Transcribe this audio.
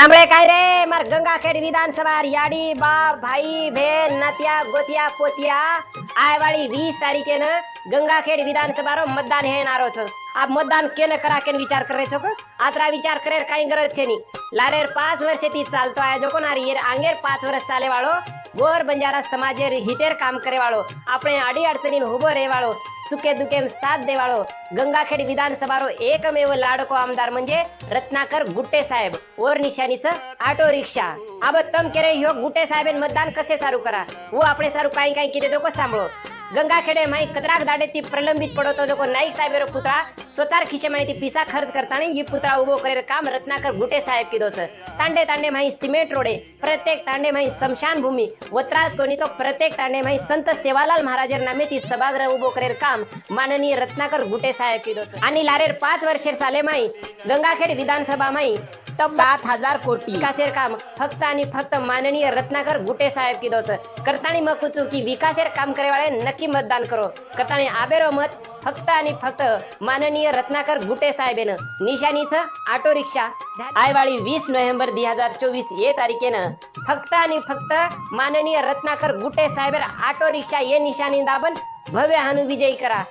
सांभळे काय रे मार गंगाखेड विधानसभा याडी बाप भाई बहन नातिया गोतिया पोतिया आयवाड़ी 20 तारीखे न गंगाखेड विधानसभा रो मतदान है नारो छ। आप मतदान केन करा केन विचार कर रहे छो को आतरा विचार करे काई गरज छे नी लारेर 5 वर्ष ती चालतो आया जो को नारी येर आंगेर 5 वर्ष चाले वाळो गोर बंजारा समाजेर हितेर काम करे वाळो आपणे आडी अडचणीन उभो रहे वाळो सुखे दुखेम साथ देवाळो गंगाखेड विधानसभा रो एकमेव लाडको आमदार म्हणजे रत्नाकर गुट्टे साहेब और निशानीचं ऑटो रिक्षा अब तम केरे ह्यो गुट्टे साहेबन मतदान कसे सारू करा वो आपणे सारू काही काही किरे दोको सांभळो गंगाखेडे माई कतराक दाडे ती प्रलंबित पडतो जो नाईक साहेबेरो पुतळा स्वतः खिशे माहिती पिसा खर्च करताना ही पुतळा उभो करेर काम रत्नाकर गुटे साहेब कीधो छ। तांडे तांडे माही सिमेंट रोडे प्रत्येक तांडे माही शमशान भूमी वत्राज कोणी तो प्रत्येक तांडे माही संत सेवालाल महाराजर नामे ती सभागृह उभो करेर काम माननीय रत्नाकर गुटे साहेब कीधो छ। आणि लारेर 5 वर्षेर साले माही गंगाखेड विधानसभा माही तब 7,000 कोटी विकासेर काम फक्त आणि फक्त माननीय रत्नाकर गुटे साहेब कीधो छ। करतानी मकुचू की विकासेर काम करे वाले नक्की मतदान करो करतानी आबेरो मत फक्त आणि फक्त माननीय रत्नाकर गुटे साहेबेन निशानीचं ऑटो रिक्षा आयवाळी 20 नोव्हेंबर 2024 ये तारीखेनं फक्त आणि फक्त माननीय रत्नाकर गुटे साहेबर ऑटो रिक्षा ये निशानी दाबन भव्य हानु विजयी करा।